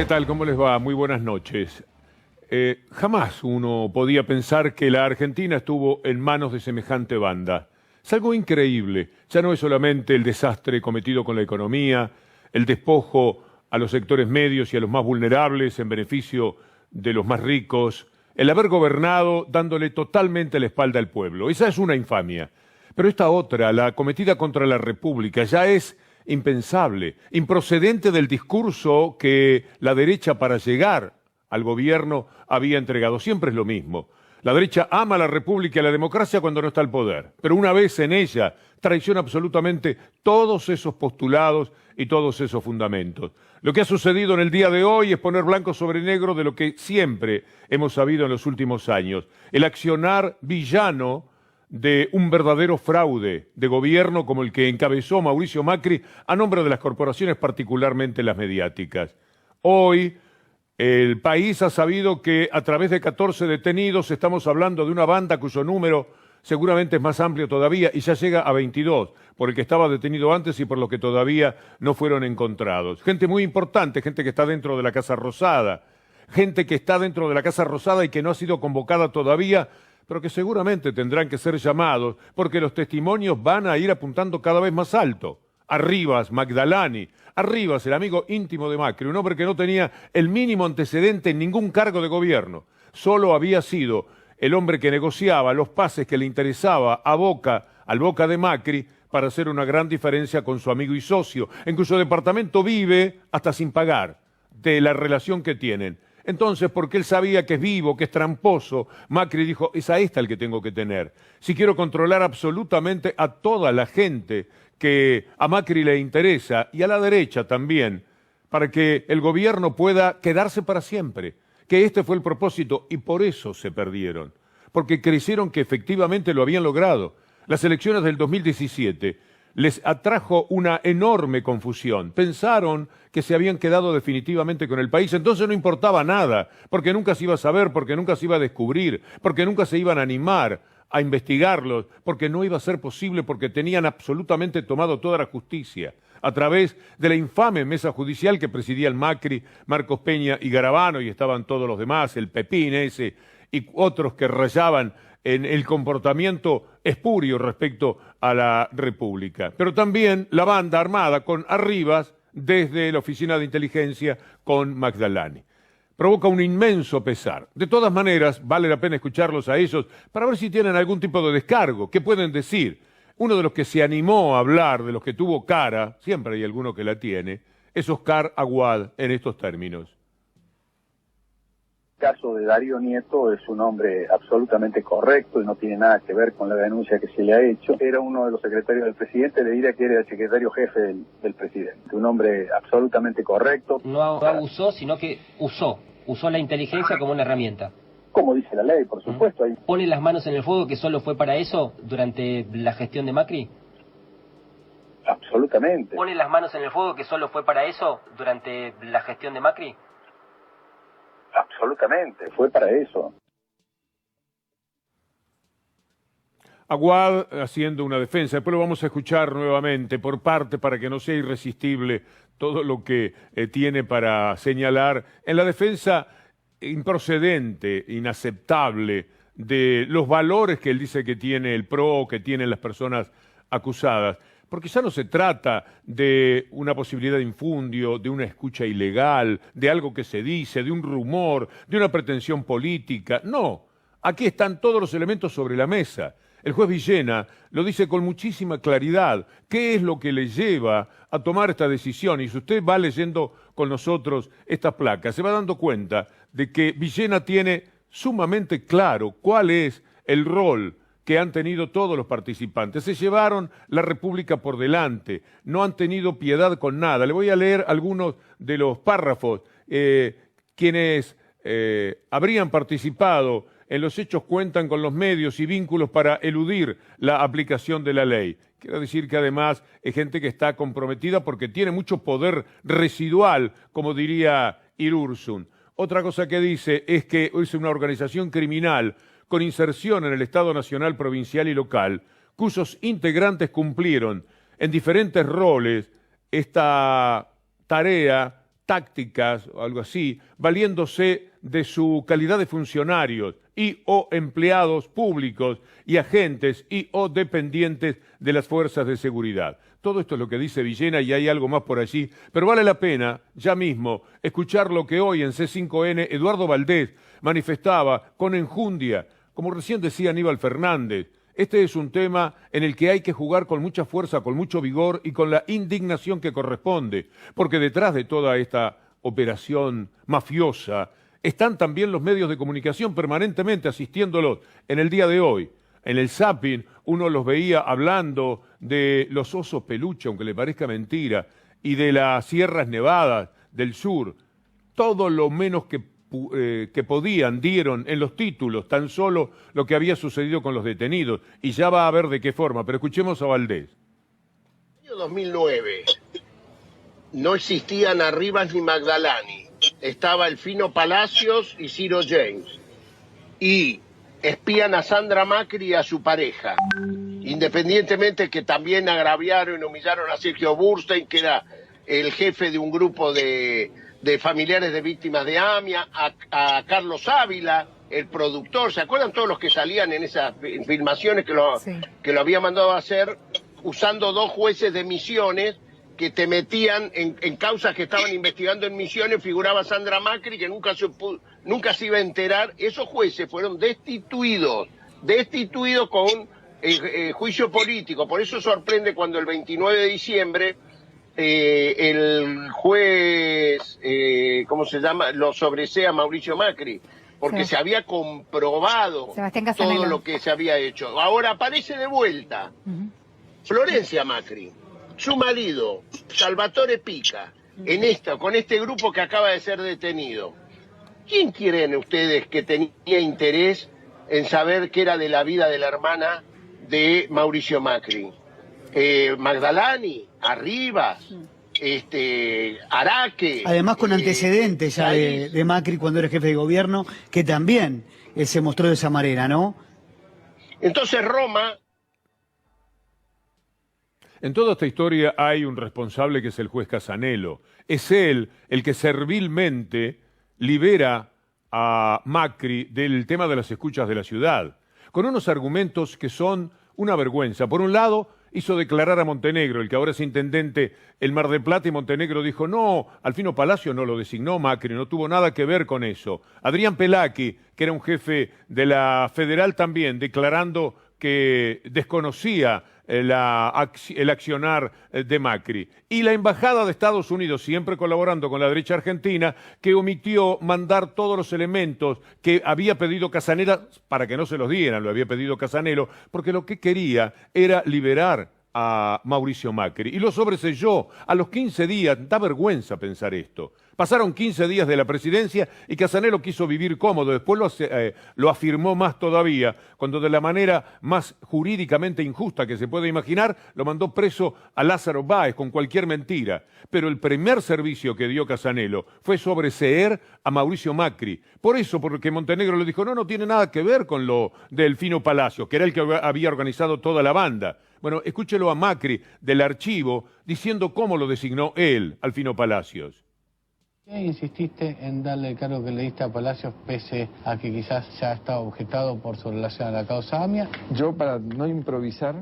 ¿Qué tal? ¿Cómo les va? Muy buenas noches. Jamás uno podía pensar que la Argentina estuvo en manos de semejante banda. Es algo increíble. Ya no es solamente el desastre cometido con la economía, el despojo a los sectores medios y a los más vulnerables en beneficio de los más ricos, el haber gobernado dándole totalmente la espalda al pueblo. Esa es una infamia. Pero esta otra, la cometida contra la República, ya es impensable, improcedente del discurso que la derecha para llegar al gobierno había entregado. Siempre es lo mismo. La derecha ama a la República y a la democracia cuando no está al poder, pero una vez en ella traiciona absolutamente todos esos postulados y todos esos fundamentos. Lo que ha sucedido en el día de hoy es poner blanco sobre negro de lo que siempre hemos sabido en los últimos años. El accionar villano de un verdadero fraude de gobierno como el que encabezó Mauricio Macri a nombre de las corporaciones, particularmente las mediáticas. Hoy el país ha sabido que a través de 14 detenidos estamos hablando de una banda cuyo número seguramente es más amplio todavía y ya llega a 22, por el que estaba detenido antes y por los que todavía no fueron encontrados. Gente muy importante, gente que está dentro de la Casa Rosada, gente que está dentro de la Casa Rosada y que no ha sido convocada todavía, pero que seguramente tendrán que ser llamados porque los testimonios van a ir apuntando cada vez más alto. Arribas, Magdalani, Arribas, el amigo íntimo de Macri, un hombre que no tenía el mínimo antecedente en ningún cargo de gobierno, solo había sido el hombre que negociaba los pases que le interesaba al Boca de Macri para hacer una gran diferencia con su amigo y socio, en cuyo departamento vive hasta sin pagar, de la relación que tienen. Entonces, porque él sabía que es vivo, que es tramposo, Macri dijo, es a esta el que tengo que tener. Si quiero controlar absolutamente a toda la gente que a Macri le interesa, y a la derecha también, para que el gobierno pueda quedarse para siempre, que este fue el propósito, y por eso se perdieron, porque creyeron que efectivamente lo habían logrado. Las elecciones del 2017 les atrajo una enorme confusión. Pensaron que se habían quedado definitivamente con el país, entonces no importaba nada, porque nunca se iba a saber, porque nunca se iba a descubrir, porque nunca se iban a animar a investigarlos, porque no iba a ser posible, porque tenían absolutamente tomado toda la justicia a través de la infame mesa judicial que presidían Macri, Marcos Peña y Garabano, y estaban todos los demás, el Pepín ese, y otros que rayaban en el comportamiento espurio respecto a la República. Pero también la banda armada con Arribas desde la Oficina de Inteligencia con Magdalani. Provoca un inmenso pesar. De todas maneras, vale la pena escucharlos a ellos para ver si tienen algún tipo de descargo. ¿Qué pueden decir? Uno de los que se animó a hablar, de los que tuvo cara, siempre hay alguno que la tiene, es Oscar Aguad en estos términos. El caso de Darío Nieto es un hombre absolutamente correcto y no tiene nada que ver con la denuncia que se le ha hecho. Era uno de los secretarios del presidente, le diría que era el secretario jefe del presidente. Un hombre absolutamente correcto. No abusó, sino que usó la inteligencia como una herramienta. Como dice la ley, por supuesto. Ahí. ¿Pone las manos en el fuego que solo fue para eso durante la gestión de Macri? Absolutamente. ¿Pone las manos en el fuego que solo fue para eso durante la gestión de Macri? Absolutamente, fue para eso. Aguad haciendo una defensa, después lo vamos a escuchar nuevamente por parte para que no sea irresistible todo lo que tiene para señalar en la defensa improcedente, inaceptable de los valores que él dice que tiene el PRO, que tienen las personas acusadas. Porque ya no se trata de una posibilidad de infundio, de una escucha ilegal, de algo que se dice, de un rumor, de una pretensión política. No, aquí están todos los elementos sobre la mesa. El juez Villena lo dice con muchísima claridad. ¿Qué es lo que le lleva a tomar esta decisión? Y si usted va leyendo con nosotros estas placas, se va dando cuenta de que Villena tiene sumamente claro cuál es el rol que han tenido todos los participantes. Se llevaron la República por delante, no han tenido piedad con nada. Le voy a leer algunos de los párrafos. Quienes habrían participado en los hechos cuentan con los medios y vínculos para eludir la aplicación de la ley. Quiero decir que además es gente que está comprometida porque tiene mucho poder residual, como diría Irursun. Otra cosa que dice es que es una organización criminal con inserción en el Estado Nacional, Provincial y Local, cuyos integrantes cumplieron en diferentes roles esta tarea tácticas o algo así, valiéndose de su calidad de funcionarios y o empleados públicos y agentes y o dependientes de las fuerzas de seguridad. Todo esto es lo que dice Villena y hay algo más por allí, pero vale la pena ya mismo escuchar lo que hoy en C5N Eduardo Valdés manifestaba con enjundia, como recién decía Aníbal Fernández. Este es un tema en el que hay que jugar con mucha fuerza, con mucho vigor y con la indignación que corresponde, porque detrás de toda esta operación mafiosa están también los medios de comunicación permanentemente asistiéndolos en el día de hoy. En el zapping uno los veía hablando de los osos peluche, aunque le parezca mentira, y de las sierras nevadas del sur. Todo lo menos que podían dieron en los títulos tan solo lo que había sucedido con los detenidos. Y ya va a ver de qué forma, pero escuchemos a Valdés. En el año 2009 no existían Arribas ni Magdalani. Estaba Elfino Palacios y Ciro James. Y espían a Sandra Macri y a su pareja. Independientemente que también agraviaron y humillaron a Sergio Burstein, que era el jefe de un grupo de familiares de víctimas de AMIA, a Carlos Ávila, el productor. ¿Se acuerdan todos los que salían en esas filmaciones que lo había mandado a hacer usando 2 jueces de Misiones que te metían en causas que estaban investigando en Misiones? Figuraba Sandra Macri, que nunca se iba a enterar. Esos jueces fueron destituidos con juicio político. Por eso sorprende cuando el 29 de diciembre el juez, ¿cómo se llama?, lo sobresea Mauricio Macri, porque se había comprobado todo lo que se había hecho. Ahora aparece de vuelta Florencia Macri, su marido, Salvatore Pica, con este grupo que acaba de ser detenido. ¿Quién creen ustedes que tenía interés en saber qué era de la vida de la hermana de Mauricio Macri? Magdalani, Arribas, Araque. Además con antecedentes ya de Macri cuando era jefe de gobierno, que también se mostró de esa manera, ¿no? Entonces Roma... En toda esta historia hay un responsable que es el juez Casanelo. Es él el que servilmente libera a Macri del tema de las escuchas de la ciudad, con unos argumentos que son una vergüenza. Por un lado, hizo declarar a Montenegro, el que ahora es intendente el Mar del Plata, y Montenegro dijo, no, Alfino Palacio no lo designó Macri, no tuvo nada que ver con eso. Adrián Pelaqui, que era un jefe de la Federal también, declarando que desconocía el accionar de Macri. Y la Embajada de Estados Unidos, siempre colaborando con la derecha argentina, que omitió mandar todos los elementos que había pedido Casanelo para que no se los dieran, lo había pedido Casanelo, porque lo que quería era liberar a Mauricio Macri. Y lo sobreselló a los 15 días. Da vergüenza pensar esto. Pasaron 15 días de la presidencia y Casanelo quiso vivir cómodo. Después lo afirmó más todavía, cuando de la manera más jurídicamente injusta que se puede imaginar, lo mandó preso a Lázaro Báez con cualquier mentira. Pero el primer servicio que dio Casanelo fue sobreseer a Mauricio Macri. Por eso, porque Montenegro le dijo, no tiene nada que ver con lo de Elfino Palacio, que era el que había organizado toda la banda. Bueno, escúchelo a Macri del archivo diciendo cómo lo designó él, Alfino Palacios. ¿Qué insististe en darle el cargo que le diste a Palacios pese a que quizás ya estaba objetado por su relación a la causa AMIA? Yo, para no improvisar,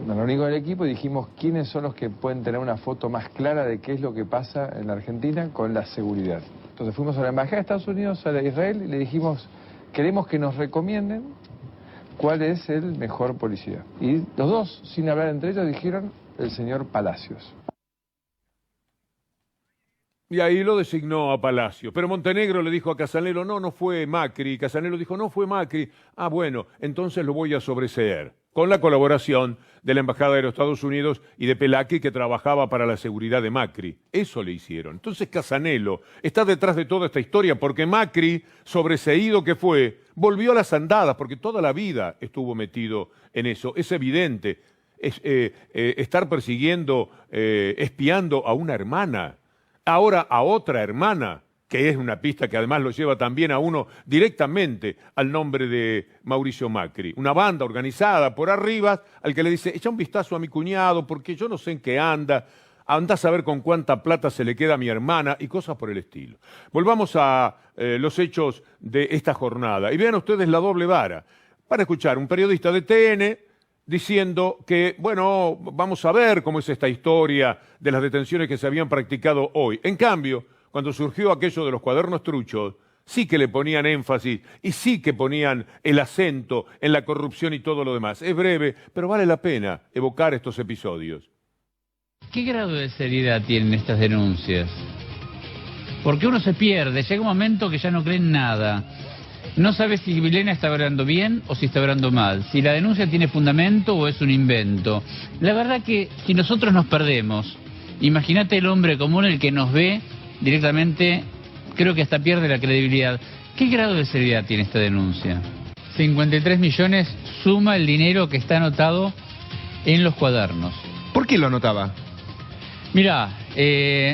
me reuní con el equipo y dijimos quiénes son los que pueden tener una foto más clara de qué es lo que pasa en la Argentina con la seguridad. Entonces fuimos a la Embajada de Estados Unidos, a la de Israel, y le dijimos, queremos que nos recomienden cuál es el mejor policía. Y los dos, sin hablar entre ellos, dijeron el señor Palacios. Y ahí lo designó a Palacio. Pero Montenegro le dijo a Casanelo, no fue Macri. Casanelo dijo, no fue Macri. Ah, bueno, entonces lo voy a sobreseer. Con la colaboración de la Embajada de los Estados Unidos y de Pelaqui, que trabajaba para la seguridad de Macri. Eso le hicieron. Entonces Casanelo está detrás de toda esta historia, porque Macri, sobreseído que fue, volvió a las andadas, porque toda la vida estuvo metido en eso. Es evidente. Estar persiguiendo, espiando a una hermana, ahora a otra hermana, que es una pista que además lo lleva también a uno directamente al nombre de Mauricio Macri. Una banda organizada por Arribas, al que le dice, echa un vistazo a mi cuñado porque yo no sé en qué anda. andás a ver con cuánta plata se le queda a mi hermana y cosas por el estilo. Volvamos a los hechos de esta jornada y vean ustedes la doble vara. Para escuchar un periodista de TN diciendo que, bueno, vamos a ver cómo es esta historia de las detenciones que se habían practicado hoy. En cambio, cuando surgió aquello de los cuadernos truchos, sí que le ponían énfasis y sí que ponían el acento en la corrupción y todo lo demás. Es breve, pero vale la pena evocar estos episodios. ¿Qué grado de seriedad tienen estas denuncias? Porque uno se pierde, llega un momento que ya no creen nada. No sabe si Vilena está hablando bien o si está hablando mal, si la denuncia tiene fundamento o es un invento. La verdad que si nosotros nos perdemos, imagínate el hombre común, el que nos ve directamente, creo que hasta pierde la credibilidad. ¿Qué grado de seriedad tiene esta denuncia? 53 millones suma el dinero que está anotado en los cuadernos. ¿Por qué lo anotaba? Mirá,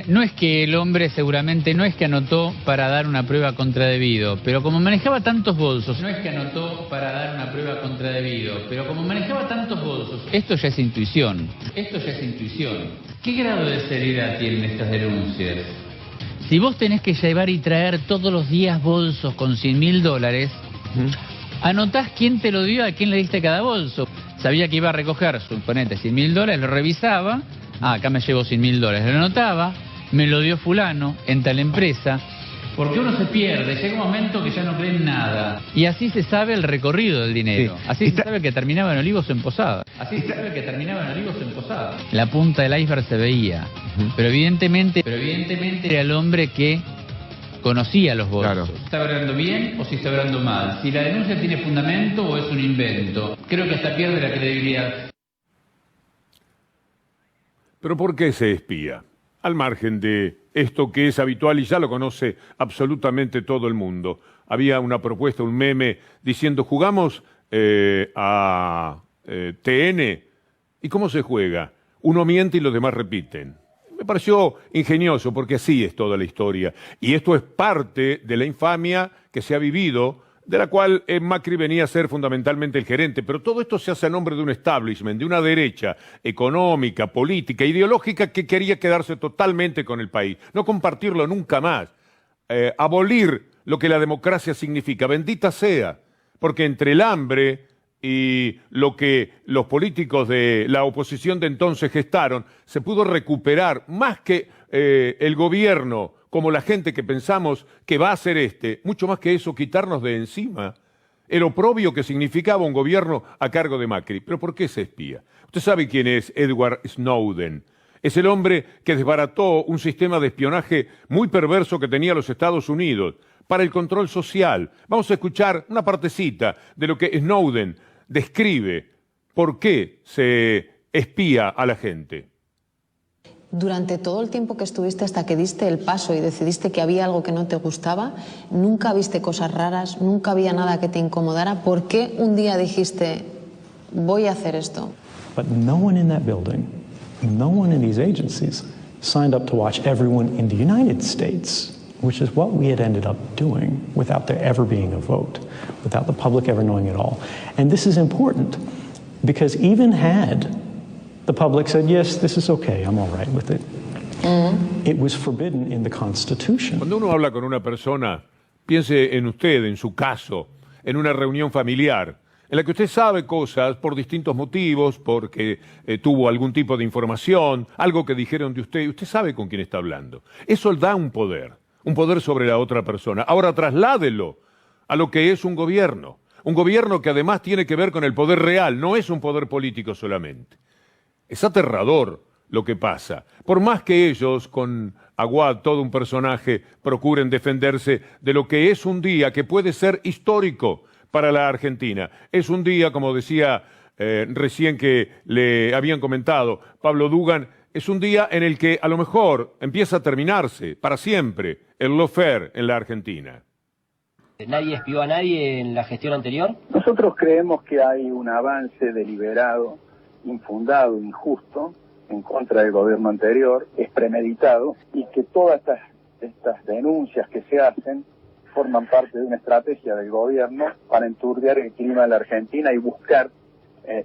no es que el hombre seguramente no es que anotó para dar una prueba contra debido, pero como manejaba tantos bolsos, no es que anotó para dar una prueba contra debido, pero como manejaba tantos bolsos, esto ya es intuición, esto ya es intuición. ¿Qué grado de seriedad tienen estas denuncias? Si vos tenés que llevar y traer todos los días bolsos con $100.000, anotás quién te lo dio, a quién le diste cada bolso. Sabía que iba a recoger, suponete, $100.000, lo revisaba. Acá me llevo $100.000, lo anotaba, me lo dio fulano en tal empresa, porque uno se pierde, llega un momento que ya no creen nada. Y así se sabe el recorrido del dinero, así se sabe que terminaba en Olivos en Posada, así se sabe que terminaba en Olivos en Posada. La punta del iceberg se veía, pero evidentemente era el hombre que conocía los bolsos. Claro. ¿Está hablando bien o si está hablando mal? Si la denuncia tiene fundamento o es un invento. Creo que hasta pierde la credibilidad. ¿Pero por qué se espía? Al margen de esto que es habitual y ya lo conoce absolutamente todo el mundo. Había una propuesta, un meme, diciendo, jugamos a TN. ¿Y cómo se juega? Uno miente y los demás repiten. Me pareció ingenioso porque así es toda la historia. Y esto es parte de la infamia que se ha vivido, de la cual Macri venía a ser fundamentalmente el gerente, pero todo esto se hace a nombre de un establishment, de una derecha económica, política, ideológica que quería quedarse totalmente con el país, no compartirlo nunca más, abolir lo que la democracia significa, bendita sea, porque entre el hambre y lo que los políticos de la oposición de entonces gestaron, se pudo recuperar más que el gobierno, como la gente que pensamos que va a ser mucho más que eso, quitarnos de encima el oprobio que significaba un gobierno a cargo de Macri. ¿Pero por qué se espía? Usted sabe quién es Edward Snowden. Es el hombre que desbarató un sistema de espionaje muy perverso que tenía los Estados Unidos para el control social. Vamos a escuchar una partecita de lo que Snowden describe por qué se espía a la gente. Durante todo el tiempo que estuviste hasta que diste el paso y decidiste que había algo que no te gustaba, nunca viste cosas raras, nunca había nada que te incomodara. ¿Por qué un día dijiste, voy a hacer esto? But no one in that building, no one in these agencies signed up to watch everyone in the United States, which is what we had ended up doing without there ever being a vote, without the public ever knowing it all. And this is important because even had the public said, yes, this is okay, I'm all right with it. It was forbidden in the Constitution. Cuando uno habla con una persona, piense en usted, en su caso, en una reunión familiar, en la que usted sabe cosas por distintos motivos, porque tuvo algún tipo de información, algo que dijeron de usted, y usted sabe con quién está hablando. Eso da un poder sobre la otra persona. Ahora trasládelo a lo que es un gobierno que además tiene que ver con el poder real, no es un poder político solamente. Es aterrador lo que pasa. Por más que ellos, con Aguad, todo un personaje, procuren defenderse de lo que es un día que puede ser histórico para la Argentina. Es un día, como decía recién que le habían comentado Pablo Dugan, es un día en el que a lo mejor empieza a terminarse para siempre el lawfare en la Argentina. ¿Nadie espió a nadie en la gestión anterior? Nosotros creemos que hay un avance deliberado, infundado, injusto, en contra del gobierno anterior, es premeditado, y que todas estas denuncias que se hacen forman parte de una estrategia del gobierno para enturbiar el clima de la Argentina y buscar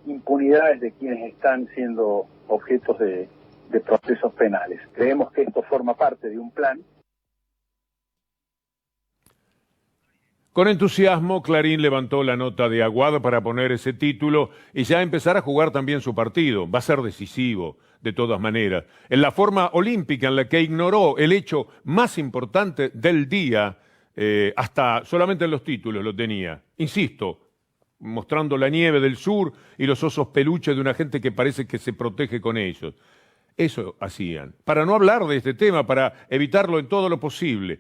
impunidades de quienes están siendo objetos de de procesos penales. Creemos que esto forma parte de un plan. Con entusiasmo, Clarín levantó la nota de Aguad para poner ese título y ya empezar a jugar también su partido. Va a ser decisivo, de todas maneras. En la forma olímpica en la que ignoró el hecho más importante del día, hasta solamente en los títulos lo tenía. Insisto, mostrando la nieve del sur y los osos peluches de una gente que parece que se protege con ellos. Eso hacían. Para no hablar de este tema, para evitarlo en todo lo posible.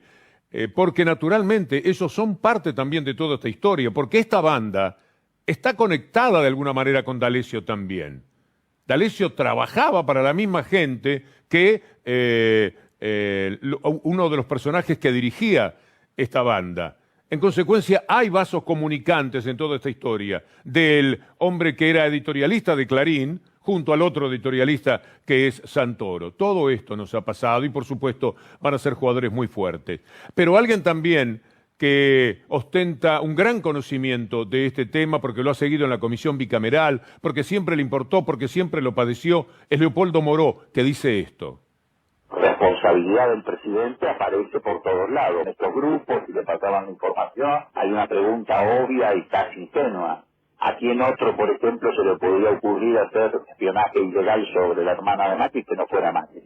Porque naturalmente ellos son parte también de toda esta historia, porque esta banda está conectada de alguna manera con D'Alessio también. D'Alessio trabajaba para la misma gente que uno de los personajes que dirigía esta banda. En consecuencia, hay vasos comunicantes en toda esta historia, del hombre que era editorialista de Clarín, junto al otro editorialista que es Santoro. Todo esto nos ha pasado y por supuesto van a ser jugadores muy fuertes. Pero alguien también que ostenta un gran conocimiento de este tema porque lo ha seguido en la comisión bicameral, porque siempre le importó, porque siempre lo padeció, es Leopoldo Moró, que dice esto. Responsabilidad del presidente aparece por todos lados. En estos grupos, si le pasaban información, hay una pregunta obvia y casi ingenua. ¿A quién otro, por ejemplo, se le podría ocurrir hacer espionaje ilegal sobre la hermana de Macri que no fuera Macri?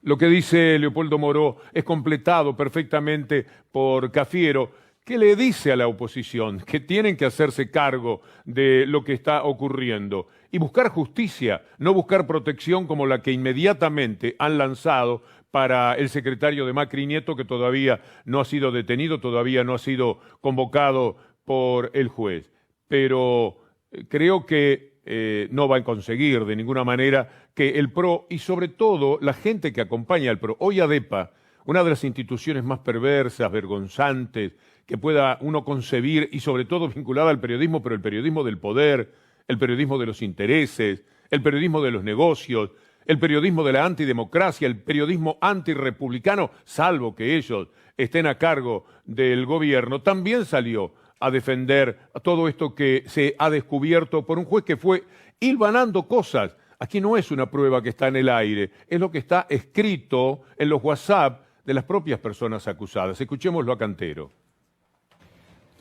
Lo que dice Leopoldo Moró es completado perfectamente por Cafiero, que le dice a la oposición que tienen que hacerse cargo de lo que está ocurriendo y buscar justicia, no buscar protección como la que inmediatamente han lanzado para el secretario de Macri, Nieto, que todavía no ha sido detenido, todavía no ha sido convocado por el juez. Pero creo que no va a conseguir de ninguna manera que el PRO y sobre todo la gente que acompaña al PRO, hoy ADEPA, una de las instituciones más perversas, vergonzantes, que pueda uno concebir y sobre todo vinculada al periodismo, pero el periodismo del poder, el periodismo de los intereses, el periodismo de los negocios, el periodismo de la antidemocracia, el periodismo antirrepublicano, salvo que ellos estén a cargo del gobierno, también salió a defender todo esto que se ha descubierto por un juez que fue hilvanando cosas. Aquí no es una prueba que está en el aire, es lo que está escrito en los WhatsApp de las propias personas acusadas. Escuchémoslo a Cantero.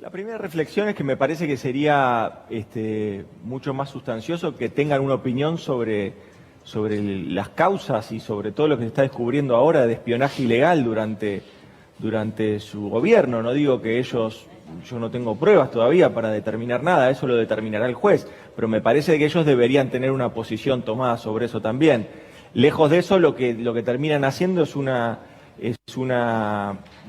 La primera reflexión es que me parece que sería mucho más sustancioso que tengan una opinión sobre las causas y sobre todo lo que se está descubriendo ahora de espionaje ilegal durante su gobierno. No digo que ellos, yo no tengo pruebas todavía para determinar nada, eso lo determinará el juez, pero me parece que ellos deberían tener una posición tomada sobre eso también. Lejos de eso, lo que terminan haciendo es una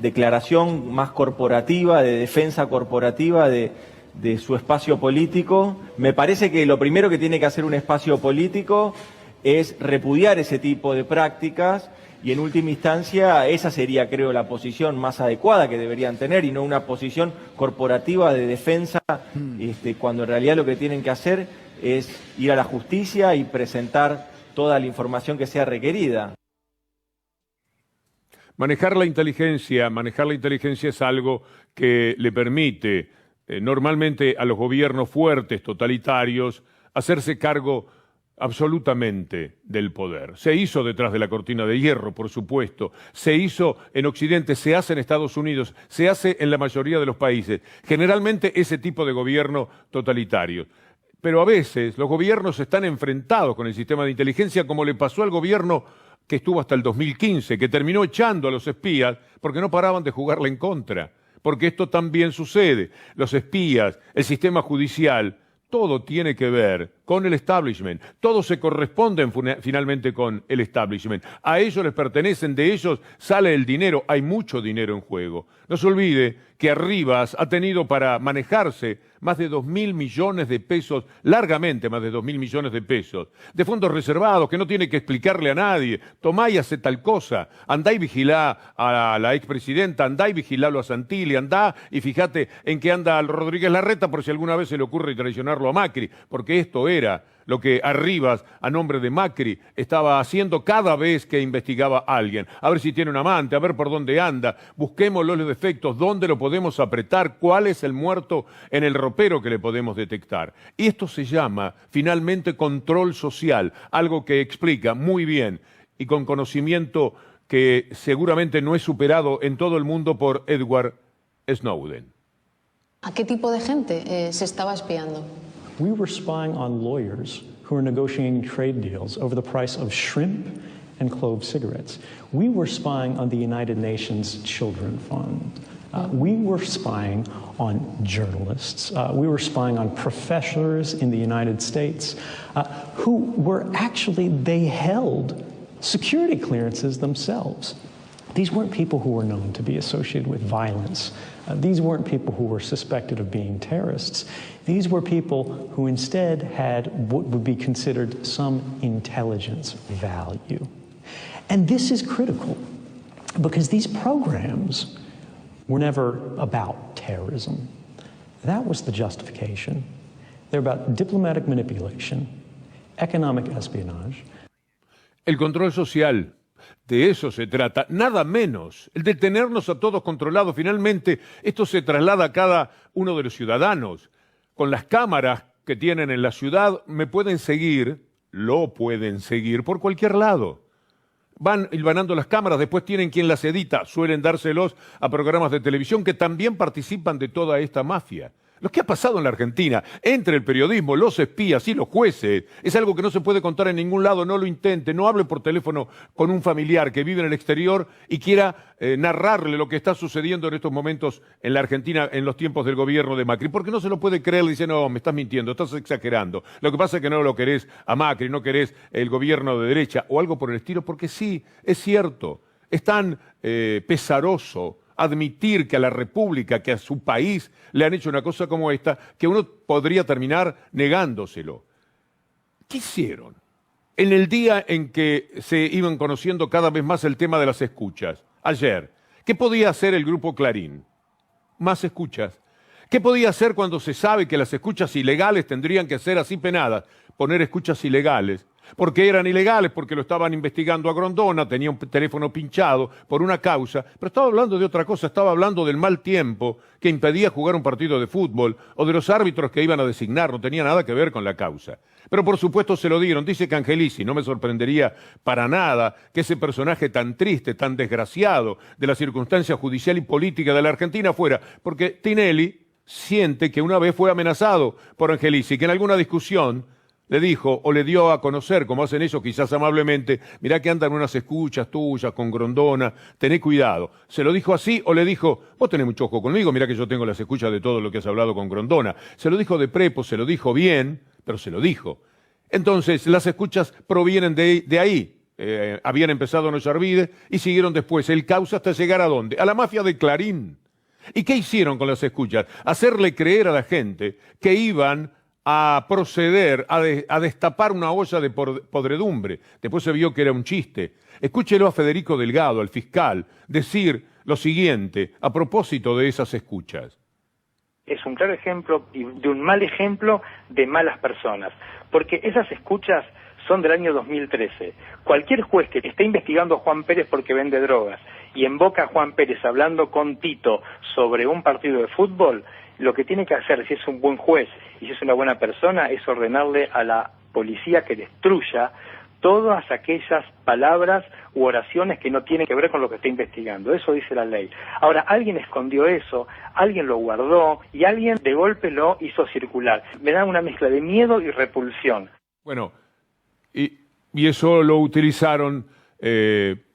declaración más corporativa, de defensa corporativa de su espacio político. Me parece que lo primero que tiene que hacer un espacio político es repudiar ese tipo de prácticas y en última instancia esa sería, creo, la posición más adecuada que deberían tener y no una posición corporativa de defensa cuando en realidad lo que tienen que hacer es ir a la justicia y presentar toda la información que sea requerida. Manejar la inteligencia es algo que le permite normalmente a los gobiernos fuertes, totalitarios, hacerse cargo absolutamente del poder. Se hizo detrás de la cortina de hierro, por supuesto, se hizo en Occidente, se hace en Estados Unidos, se hace en la mayoría de los países, generalmente ese tipo de gobierno totalitario. Pero a veces los gobiernos están enfrentados con el sistema de inteligencia, como le pasó al gobierno que estuvo hasta el 2015, que terminó echando a los espías porque no paraban de jugarle en contra. Porque esto también sucede. Los espías, el sistema judicial, todo tiene que ver con el establishment. Todos se corresponden finalmente con el establishment. A ellos les pertenecen, de ellos sale el dinero. Hay mucho dinero en juego. No se olvide que Arribas ha tenido para manejarse más de 2.000 millones de pesos, largamente más de 2.000 millones de pesos, de fondos reservados que no tiene que explicarle a nadie. Tomá y hace tal cosa. Andá y vigilá a la expresidenta, andá y vigilalo a Santilli, andá y fíjate en qué anda Rodríguez Larreta por si alguna vez se le ocurre traicionarlo a Macri, porque esto es era lo que Arribas, a nombre de Macri, estaba haciendo cada vez que investigaba a alguien. A ver si tiene un amante, a ver por dónde anda, busquemos los defectos, dónde lo podemos apretar, cuál es el muerto en el ropero que le podemos detectar. Y esto se llama, finalmente, control social, algo que explica muy bien y con conocimiento que seguramente no es superado en todo el mundo por Edward Snowden. ¿A qué tipo de gente se estaba espiando? We were spying on lawyers who were negotiating trade deals over the price of shrimp and clove cigarettes. We were spying on the United Nations Children Fund. We were spying on journalists. We were spying on professors in the United States who were actually, they held security clearances themselves. These weren't people who were known to be associated with violence. These weren't people who were suspected of being terrorists. These were people who instead had what would be considered some intelligence value. And this is critical because these programs were never about terrorism. That was the justification. They're about diplomatic manipulation, economic espionage. El control social. De eso se trata, nada menos, el de tenernos a todos controlados. Finalmente, esto se traslada a cada uno de los ciudadanos. Con las cámaras que tienen en la ciudad, me pueden seguir, lo pueden seguir por cualquier lado. Van hilvanando las cámaras, después tienen quien las edita, suelen dárselos a programas de televisión que también participan de toda esta mafia. Lo que ha pasado en la Argentina, entre el periodismo, los espías y los jueces, es algo que no se puede contar en ningún lado. No lo intente, no hable por teléfono con un familiar que vive en el exterior y quiera narrarle lo que está sucediendo en estos momentos en la Argentina en los tiempos del gobierno de Macri, porque no se lo puede creer. Dice, no, me estás mintiendo, estás exagerando. Lo que pasa es que no lo querés a Macri, no querés el gobierno de derecha o algo por el estilo, porque sí, es cierto, es tan pesaroso admitir que a la República, que a su país le han hecho una cosa como esta, que uno podría terminar negándoselo. ¿Qué hicieron? En el día en que se iban conociendo cada vez más el tema de las escuchas, ayer, ¿qué podía hacer el Grupo Clarín? Más escuchas. ¿Qué podía hacer cuando se sabe que las escuchas ilegales tendrían que ser así penadas? Poner escuchas ilegales. Porque eran ilegales, porque lo estaban investigando a Grondona, tenía un teléfono pinchado por una causa, pero estaba hablando de otra cosa, estaba hablando del mal tiempo que impedía jugar un partido de fútbol o de los árbitros que iban a designar, no tenía nada que ver con la causa. Pero por supuesto se lo dieron. Dice Cangelisi, no me sorprendería para nada que ese personaje tan triste, tan desgraciado de la circunstancia judicial y política de la Argentina fuera, porque Tinelli siente que una vez fue amenazado por Angelici, que en alguna discusión le dijo o le dio a conocer, como hacen ellos quizás amablemente, mirá que andan unas escuchas tuyas con Grondona, tené cuidado. ¿Se lo dijo así o le dijo, vos tenés mucho ojo conmigo, mirá que yo tengo las escuchas de todo lo que has hablado con Grondona? Se lo dijo de prepo, se lo dijo bien, pero se lo dijo. Entonces, las escuchas provienen de ahí. Habían empezado en Ollarvide y siguieron después el causa hasta llegar ¿a dónde? A la mafia de Clarín. ¿Y qué hicieron con las escuchas? Hacerle creer a la gente que iban a proceder a destapar una olla de podredumbre. Después se vio que era un chiste. Escúchelo a Federico Delgado, al fiscal, decir lo siguiente a propósito de esas escuchas. Es un claro ejemplo y de un mal ejemplo de malas personas, porque esas escuchas son del año 2013. Cualquier juez que esté investigando a Juan Pérez porque vende drogas y invoca a Juan Pérez hablando con Tito sobre un partido de fútbol, lo que tiene que hacer, si es un buen juez y si es una buena persona, es ordenarle a la policía que destruya todas aquellas palabras u oraciones que no tienen que ver con lo que está investigando. Eso dice la ley. Ahora, alguien escondió eso, alguien lo guardó y alguien de golpe lo hizo circular. Me da una mezcla de miedo y repulsión. Bueno, y eso lo utilizaron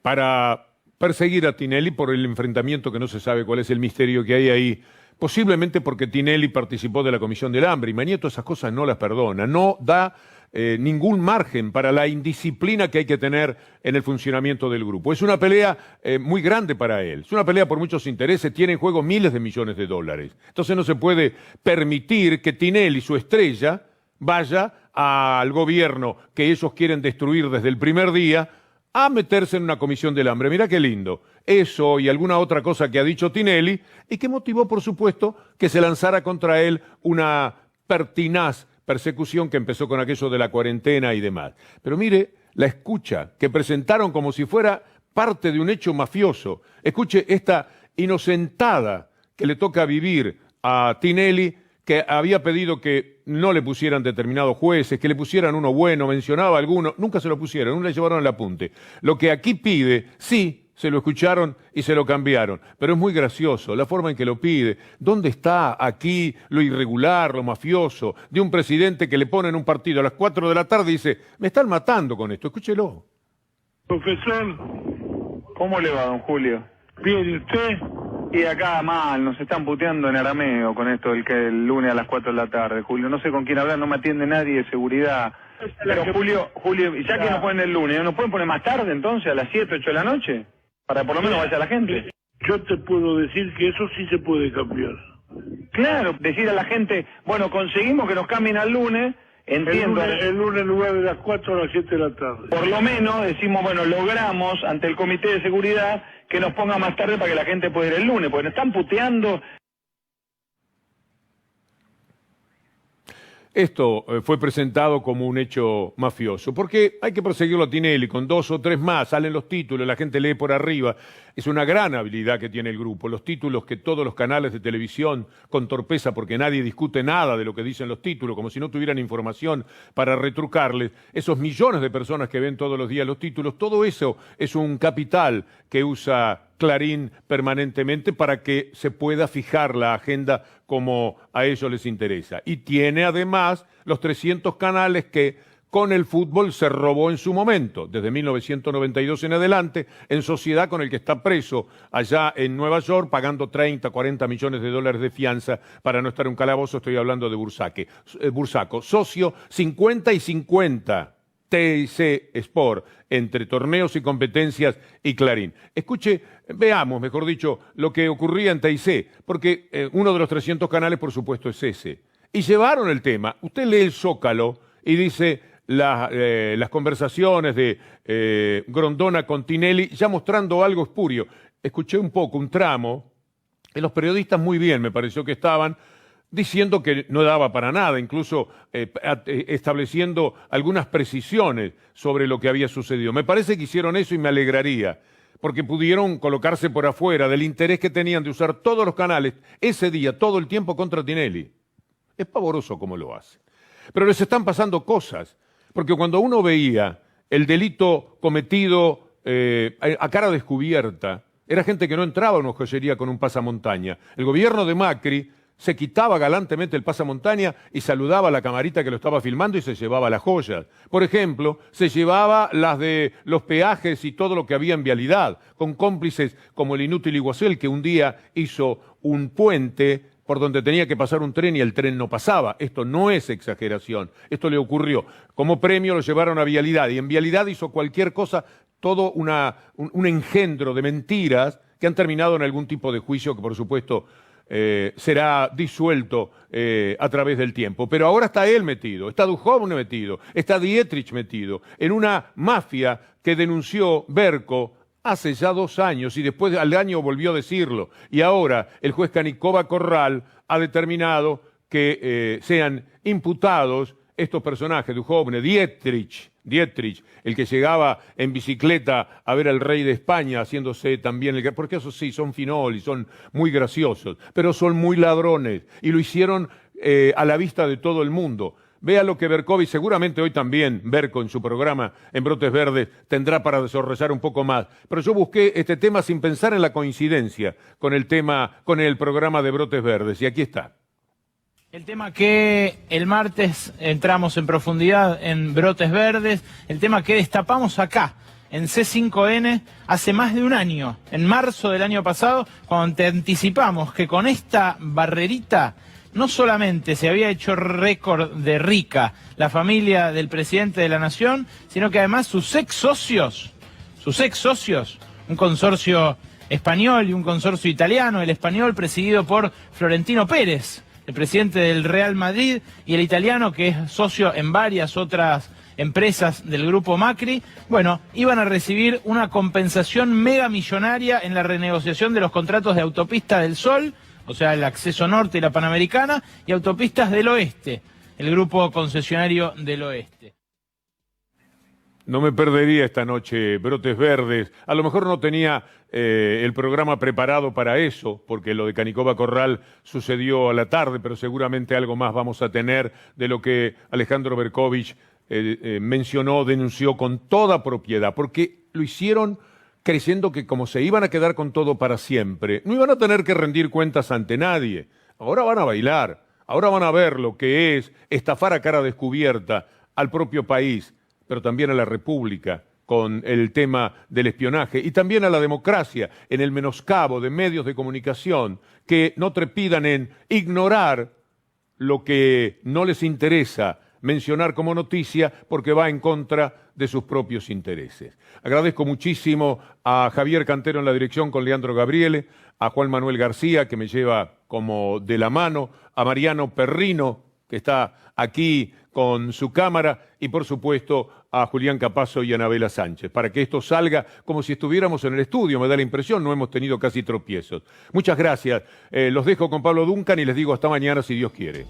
para perseguir a Tinelli por el enfrentamiento que no se sabe cuál es el misterio que hay ahí. Posiblemente porque Tinelli participó de la Comisión del Hambre y Mañeto esas cosas no las perdona, no da ningún margen para la indisciplina que hay que tener en el funcionamiento del grupo. Es una pelea muy grande para él, es una pelea por muchos intereses, tiene en juego miles de millones de dólares. Entonces no se puede permitir que Tinelli, su estrella, vaya al gobierno que ellos quieren destruir desde el primer día a meterse en una Comisión del Hambre. Mirá qué lindo. Eso y alguna otra cosa que ha dicho Tinelli y que motivó, por supuesto, que se lanzara contra él una pertinaz persecución que empezó con aquello de la cuarentena y demás. Pero mire la escucha que presentaron como si fuera parte de un hecho mafioso. Escuche esta inocentada que le toca vivir a Tinelli, que había pedido que no le pusieran determinados jueces, que le pusieran uno bueno, mencionaba alguno, nunca se lo pusieron, nunca le llevaron el apunte. Lo que aquí pide, sí, se lo escucharon y se lo cambiaron, pero es muy gracioso la forma en que lo pide. ¿Dónde está aquí lo irregular, lo mafioso de un presidente que le pone en un partido a las 4 de la tarde y dice, me están matando con esto? Escúchelo. Profesor, ¿cómo le va, don Julio? Bien, ¿y usted? Y acá mal, nos están puteando en arameo con esto del que el lunes a las 4 de la tarde, Julio. No sé con quién hablar, no me atiende nadie de seguridad. Pero Julio, y ya que nos ponen el lunes, ¿nos pueden poner más tarde entonces, a las 7, 8 de la noche? Para que por lo menos vaya la gente. Yo te puedo decir que eso sí se puede cambiar. Claro, decir a la gente, bueno, conseguimos que nos cambien al lunes, entiendo. El lunes en lugar de las 4 a las 7 de la tarde. Por lo menos decimos, bueno, logramos ante el Comité de Seguridad que nos ponga más tarde para que la gente pueda ir el lunes, porque nos están puteando. Esto fue presentado como un hecho mafioso, porque hay que perseguirlo a Tinelli con 2 o 3 más, salen los títulos, la gente lee por arriba. Es una gran habilidad que tiene el grupo, los títulos que todos los canales de televisión, con torpeza, porque nadie discute nada de lo que dicen los títulos, como si no tuvieran información para retrucarles, esos millones de personas que ven todos los días los títulos, todo eso es un capital que usa Clarín permanentemente para que se pueda fijar la agenda como a ellos les interesa. Y tiene además los 300 canales que con el fútbol se robó en su momento, desde 1992 en adelante, en sociedad con el que está preso allá en Nueva York, pagando 30, 40 millones de dólares de fianza para no estar en un calabozo. Estoy hablando de Bursaco, socio 50 y 50. TIC Sport, entre torneos y competencias y Clarín. Escuche, veamos, mejor dicho, lo que ocurría en TIC, porque uno de los 300 canales, por supuesto, es ese. Y llevaron el tema. Usted lee el Zócalo y dice las conversaciones de Grondona con Tinelli, ya mostrando algo espurio. Escuché un poco, un tramo, y los periodistas muy bien me pareció que estaban diciendo que no daba para nada, incluso estableciendo algunas precisiones sobre lo que había sucedido. Me parece que hicieron eso y me alegraría, porque pudieron colocarse por afuera del interés que tenían de usar todos los canales ese día, todo el tiempo contra Tinelli. Es pavoroso cómo lo hacen. Pero les están pasando cosas, porque cuando uno veía el delito cometido a cara descubierta, era gente que no entraba a una joyería con un pasamontaña. El gobierno de Macri se quitaba galantemente el pasamontaña y saludaba a la camarita que lo estaba filmando y se llevaba las joyas. Por ejemplo, se llevaba las de los peajes y todo lo que había en vialidad, con cómplices como el inútil Iguazú, que un día hizo un puente por donde tenía que pasar un tren y el tren no pasaba. Esto no es exageración, esto le ocurrió. Como premio lo llevaron a vialidad y en vialidad hizo cualquier cosa, todo un engendro de mentiras que han terminado en algún tipo de juicio que por supuesto será disuelto a través del tiempo. Pero ahora está él metido, está Duhovne metido, está Dietrich metido en una mafia que denunció Berco hace ya 2 años y después al año volvió a decirlo. Y ahora el juez Canicova Corral ha determinado que sean imputados estos personajes, Duhovne, Dietrich, el que llegaba en bicicleta a ver al rey de España haciéndose también porque esos sí son finolis, son muy graciosos, pero son muy ladrones y lo hicieron a la vista de todo el mundo. Vea lo que Berkovich, seguramente hoy también Berco en su programa en Brotes Verdes tendrá para desarrollar un poco más, pero yo busqué este tema sin pensar en la coincidencia con el programa de Brotes Verdes y aquí está. El tema que el martes entramos en profundidad en Brotes Verdes, el tema que destapamos acá, en C5N, hace más de un año, en marzo del año pasado, cuando te anticipamos que con esta barrerita no solamente se había hecho récord de rica la familia del presidente de la Nación, sino que además sus ex socios, un consorcio español y un consorcio italiano, el español presidido por Florentino Pérez, el presidente del Real Madrid, y el italiano, que es socio en varias otras empresas del grupo Macri, bueno, iban a recibir una compensación mega millonaria en la renegociación de los contratos de Autopista del Sol, o sea, el acceso norte y la Panamericana, y Autopistas del Oeste, el grupo concesionario del Oeste. No me perdería esta noche Brotes Verdes. A lo mejor no tenía el programa preparado para eso, porque lo de Canicova Corral sucedió a la tarde, pero seguramente algo más vamos a tener de lo que Alejandro Berkovich mencionó, denunció con toda propiedad, porque lo hicieron creyendo que como se iban a quedar con todo para siempre, no iban a tener que rendir cuentas ante nadie. Ahora van a bailar, ahora van a ver lo que es estafar a cara descubierta al propio país, pero también a la República, con el tema del espionaje, y también a la democracia, en el menoscabo de medios de comunicación que no trepidan en ignorar lo que no les interesa mencionar como noticia porque va en contra de sus propios intereses. Agradezco muchísimo a Javier Cantero en la dirección con Leandro Gabriele, a Juan Manuel García, que me lleva como de la mano, a Mariano Perrino, que está aquí con su cámara, y por supuesto a Julián Capazo y a Anabela Sánchez, para que esto salga como si estuviéramos en el estudio, me da la impresión, no hemos tenido casi tropiezos. Muchas gracias, los dejo con Pablo Duncan y les digo hasta mañana si Dios quiere.